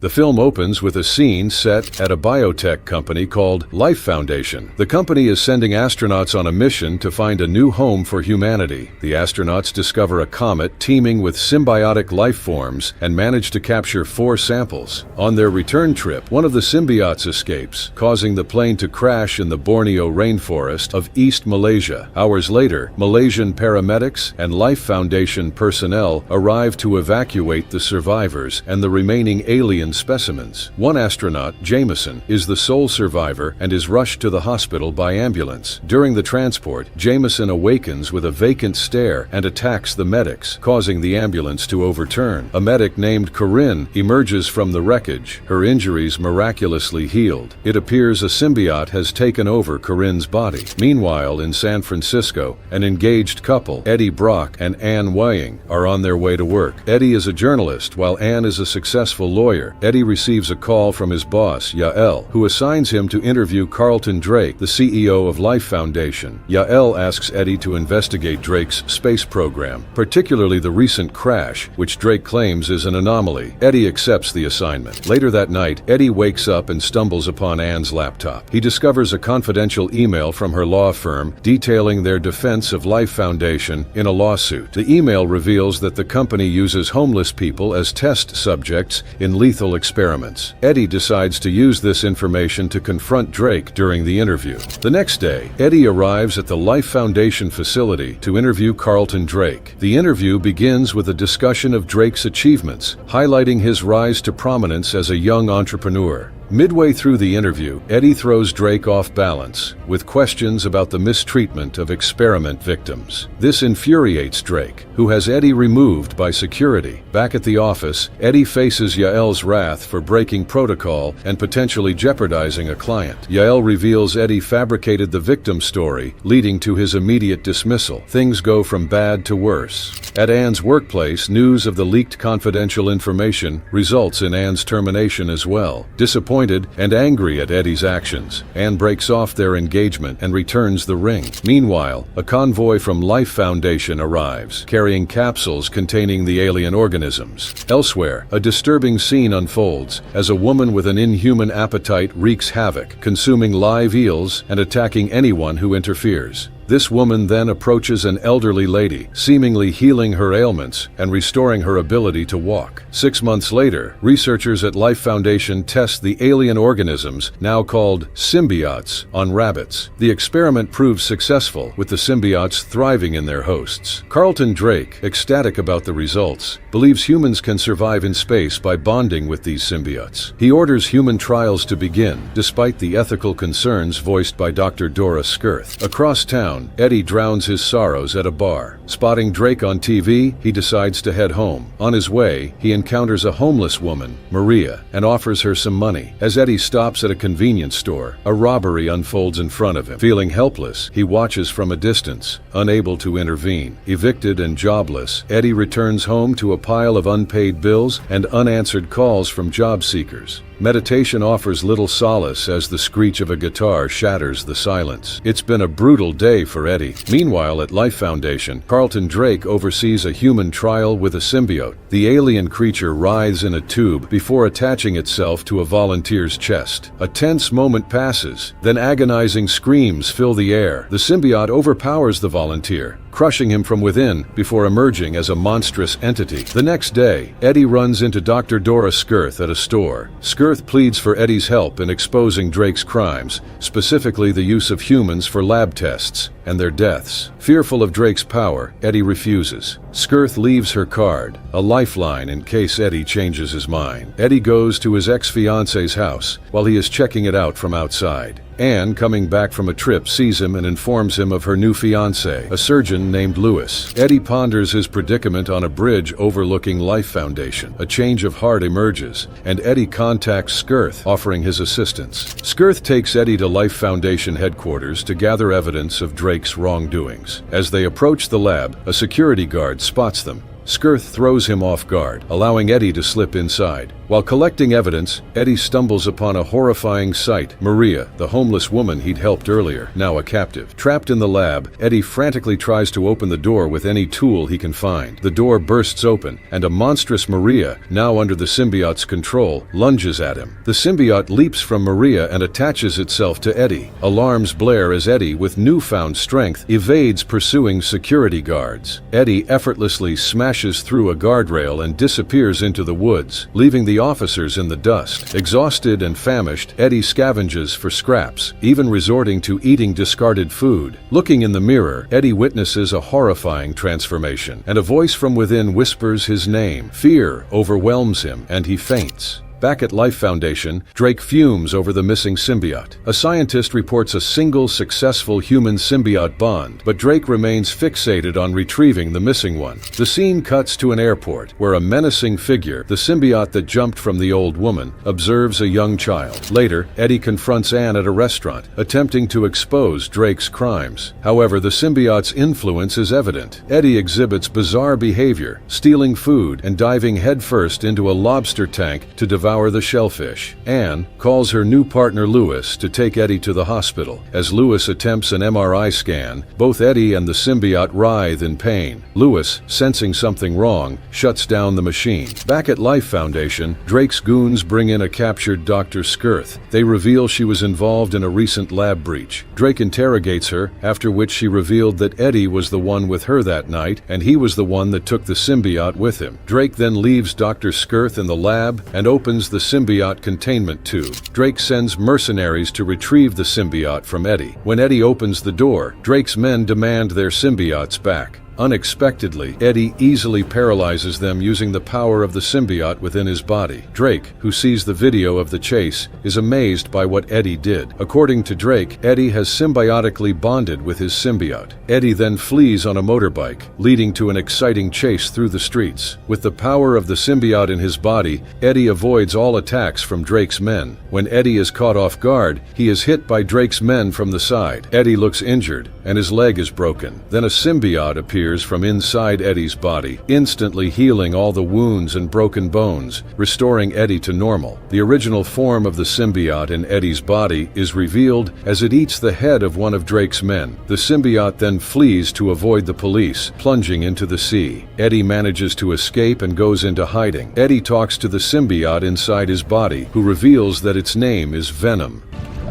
The film opens with a scene set at a biotech company called Life Foundation. The company is sending astronauts on a mission to find a new home for humanity. The astronauts discover a comet teeming with symbiotic life forms and manage to capture 4 samples. On their return trip, one of the symbiotes escapes, causing the plane to crash in the Borneo rainforest of East Malaysia. Hours later, Malaysian paramedics and Life Foundation personnel arrive to evacuate the survivors and the remaining alien specimens. One astronaut, Jameson, is the sole survivor and is rushed to the hospital by ambulance. During the transport, Jameson awakens with a vacant stare and attacks the medics, causing the ambulance to overturn. A medic named Corinne emerges from the wreckage, her injuries miraculously healed. It appears a symbiote has taken over Corinne's body. Meanwhile, in San Francisco, an engaged couple, Eddie Brock and Anne Wying, are on their way to work. Eddie is a journalist, while Anne is a successful lawyer. Eddie receives a call from his boss, Yael, who assigns him to interview Carlton Drake, the CEO of Life Foundation. Yael asks Eddie to investigate Drake's space program, particularly the recent crash, which Drake claims is an anomaly. Eddie accepts the assignment. Later that night, Eddie wakes up and stumbles upon Anne's laptop. He discovers a confidential email from her law firm detailing their defense of Life Foundation in a lawsuit. The email reveals that the company uses homeless people as test subjects in lethal experiments. Eddie decides to use this information to confront Drake during the interview. The next day, Eddie arrives at the Life Foundation facility to interview Carlton Drake. The interview begins with a discussion of Drake's achievements, highlighting his rise to prominence as a young entrepreneur. Midway through the interview, Eddie throws Drake off balance with questions about the mistreatment of experiment victims. This infuriates Drake, who has Eddie removed by security. Back at the office, Eddie faces Yael's wrath for breaking protocol and potentially jeopardizing a client. Yael reveals Eddie fabricated the victim story, leading to his immediate dismissal. Things go from bad to worse. At Anne's workplace, news of the leaked confidential information results in Anne's termination as well. Disappointed and angry at Eddie's actions, Anne breaks off their engagement and returns the ring. Meanwhile, a convoy from Life Foundation arrives, carrying capsules containing the alien organisms. Elsewhere, a disturbing scene unfolds as a woman with an inhuman appetite wreaks havoc, consuming live eels and attacking anyone who interferes. This woman then approaches an elderly lady, seemingly healing her ailments and restoring her ability to walk. 6 months later, researchers at Life Foundation test the alien organisms, now called symbiotes, on rabbits. The experiment proves successful, with the symbiotes thriving in their hosts. Carlton Drake, ecstatic about the results, believes humans can survive in space by bonding with these symbiotes. He orders human trials to begin, despite the ethical concerns voiced by Dr. Dora Skirth. Across town, Eddie drowns his sorrows at a bar. Spotting Drake on TV, he decides to head home. On his way, he encounters a homeless woman, Maria, and offers her some money. As Eddie stops at a convenience store, a robbery unfolds in front of him. Feeling helpless, he watches from a distance, unable to intervene. Evicted and jobless, Eddie returns home to a pile of unpaid bills and unanswered calls from job seekers. Meditation offers little solace as the screech of a guitar shatters the silence. It's been a brutal day for Eddie. Meanwhile, at Life Foundation, Carlton Drake oversees a human trial with a symbiote. The alien creature writhes in a tube before attaching itself to a volunteer's chest. A tense moment passes, then agonizing screams fill the air. The symbiote overpowers the volunteer, crushing him from within before emerging as a monstrous entity. The next day, Eddie runs into Dr. Dora Skirth at a store. Skirth pleads for Eddie's help in exposing Drake's crimes, specifically the use of humans for lab tests and their deaths. Fearful of Drake's power, Eddie refuses. Skirth leaves her card, a lifeline in case Eddie changes his mind. Eddie goes to his ex-fiance's house while he is checking it out from outside. Anne, coming back from a trip, sees him and informs him of her new fiancé, a surgeon named Lewis. Eddie ponders his predicament on a bridge overlooking Life Foundation. A change of heart emerges, and Eddie contacts Skirth, offering his assistance. Skirth takes Eddie to Life Foundation headquarters to gather evidence of Drake's wrongdoings. As they approach the lab, a security guard spots them. Skirth throws him off guard, allowing Eddie to slip inside. While collecting evidence, Eddie stumbles upon a horrifying sight. Maria, the homeless woman he'd helped earlier, now a captive. Trapped in the lab, Eddie frantically tries to open the door with any tool he can find. The door bursts open, and a monstrous Maria, now under the symbiote's control, lunges at him. The symbiote leaps from Maria and attaches itself to Eddie. Alarms blare as Eddie, with newfound strength, evades pursuing security guards. Eddie effortlessly smashes through a guardrail and disappears into the woods, leaving the officers in the dust. Exhausted and famished, Eddie scavenges for scraps, even resorting to eating discarded food. Looking in the mirror, Eddie witnesses a horrifying transformation, and a voice from within whispers his name. Fear overwhelms him, and he faints. Back at Life Foundation, Drake fumes over the missing symbiote. A scientist reports a single successful human-symbiote bond, but Drake remains fixated on retrieving the missing one. The scene cuts to an airport, where a menacing figure, the symbiote that jumped from the old woman, observes a young child. Later, Eddie confronts Anne at a restaurant, attempting to expose Drake's crimes. However, the symbiote's influence is evident. Eddie exhibits bizarre behavior, stealing food and diving headfirst into a lobster tank to devour the shellfish. Anne calls her new partner Lewis to take Eddie to the hospital. As Lewis attempts an MRI scan, both Eddie and the symbiote writhe in pain. Lewis, sensing something wrong, shuts down the machine. Back at Life Foundation, Drake's goons bring in a captured Dr. Skirth. They reveal she was involved in a recent lab breach. Drake interrogates her, after which she revealed that Eddie was the one with her that night, and he was the one that took the symbiote with him. Drake then leaves Dr. Skirth in the lab and opens the symbiote containment tube. Drake sends mercenaries to retrieve the symbiote from Eddie. When Eddie opens the door, Drake's men demand their symbiotes back. Unexpectedly, Eddie easily paralyzes them using the power of the symbiote within his body. Drake, who sees the video of the chase, is amazed by what Eddie did. According to Drake, Eddie has symbiotically bonded with his symbiote. Eddie then flees on a motorbike, leading to an exciting chase through the streets. With the power of the symbiote in his body, Eddie avoids all attacks from Drake's men. When Eddie is caught off guard, he is hit by Drake's men from the side. Eddie looks injured, and his leg is broken. Then a symbiote appears from inside Eddie's body, instantly healing all the wounds and broken bones, restoring Eddie to normal. The original form of the symbiote in Eddie's body is revealed as it eats the head of one of Drake's men. The symbiote then flees to avoid the police, plunging into the sea. Eddie manages to escape and goes into hiding. Eddie talks to the symbiote inside his body, who reveals that its name is Venom.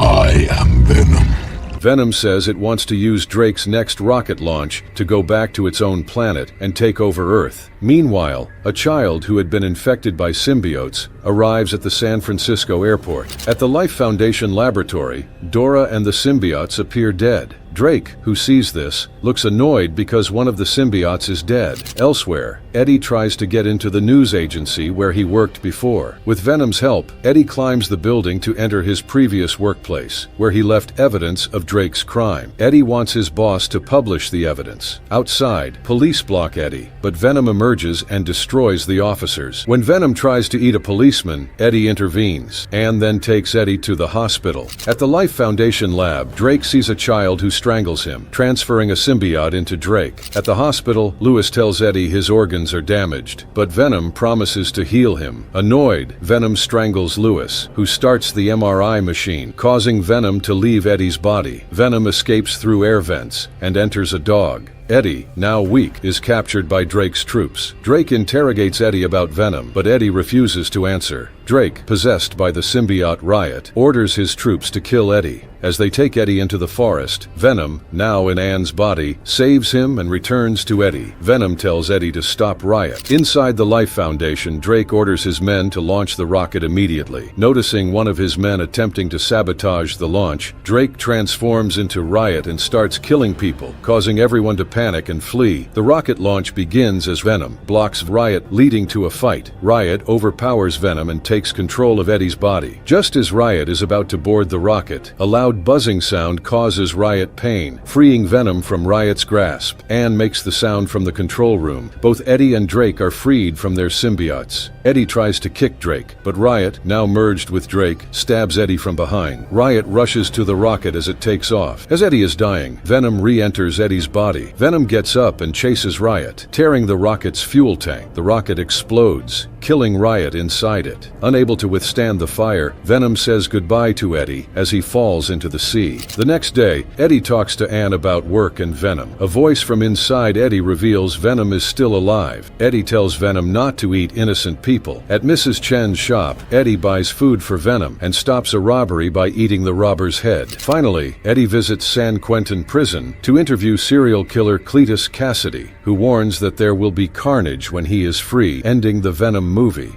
I am Venom. Venom says it wants to use Drake's next rocket launch to go back to its own planet and take over Earth. Meanwhile, a child who had been infected by symbiotes arrives at the San Francisco airport. At the Life Foundation laboratory, Dora and the symbiotes appear dead. Drake, who sees this, looks annoyed because one of the symbiotes is dead. Elsewhere, Eddie tries to get into the news agency where he worked before. With Venom's help, Eddie climbs the building to enter his previous workplace, where he left evidence of Drake's crime. Eddie wants his boss to publish the evidence. Outside, police block Eddie, but Venom emerges and destroys the officers. When Venom tries to eat a policeman, Eddie intervenes, and then takes Eddie to the hospital. At the Life Foundation lab, Drake sees a child who strangles him, transferring a symbiote into Drake. At the hospital, Lewis tells Eddie his organs are damaged, but Venom promises to heal him. Annoyed, Venom strangles Lewis, who starts the MRI machine, causing Venom to leave Eddie's body. Venom escapes through air vents and enters a dog. Eddie, now weak, is captured by Drake's troops. Drake interrogates Eddie about Venom, but Eddie refuses to answer. Drake, possessed by the symbiote Riot, orders his troops to kill Eddie. As they take Eddie into the forest, Venom, now in Anne's body, saves him and returns to Eddie. Venom tells Eddie to stop Riot. Inside the Life Foundation, Drake orders his men to launch the rocket immediately. Noticing one of his men attempting to sabotage the launch, Drake transforms into Riot and starts killing people, causing everyone to panic and flee. The rocket launch begins as Venom blocks Riot, leading to a fight. Riot overpowers Venom and takes control of Eddie's body. Just as Riot is about to board the rocket, a loud buzzing sound causes Riot pain, freeing Venom from Riot's grasp. Anne makes the sound from the control room. Both Eddie and Drake are freed from their symbiotes. Eddie tries to kick Drake, but Riot, now merged with Drake, stabs Eddie from behind. Riot rushes to the rocket as it takes off. As Eddie is dying, Venom re-enters Eddie's body. Venom gets up and chases Riot, tearing the rocket's fuel tank. The rocket explodes, killing Riot inside it. Unable to withstand the fire, Venom says goodbye to Eddie as he falls into the sea. The next day, Eddie talks to Anne about work and Venom. A voice from inside Eddie reveals Venom is still alive. Eddie tells Venom not to eat innocent people. At Mrs. Chen's shop, Eddie buys food for Venom and stops a robbery by eating the robber's head. Finally, Eddie visits San Quentin prison to interview serial killer Cletus Cassidy, who warns that there will be carnage when he is free, ending the Venom movie.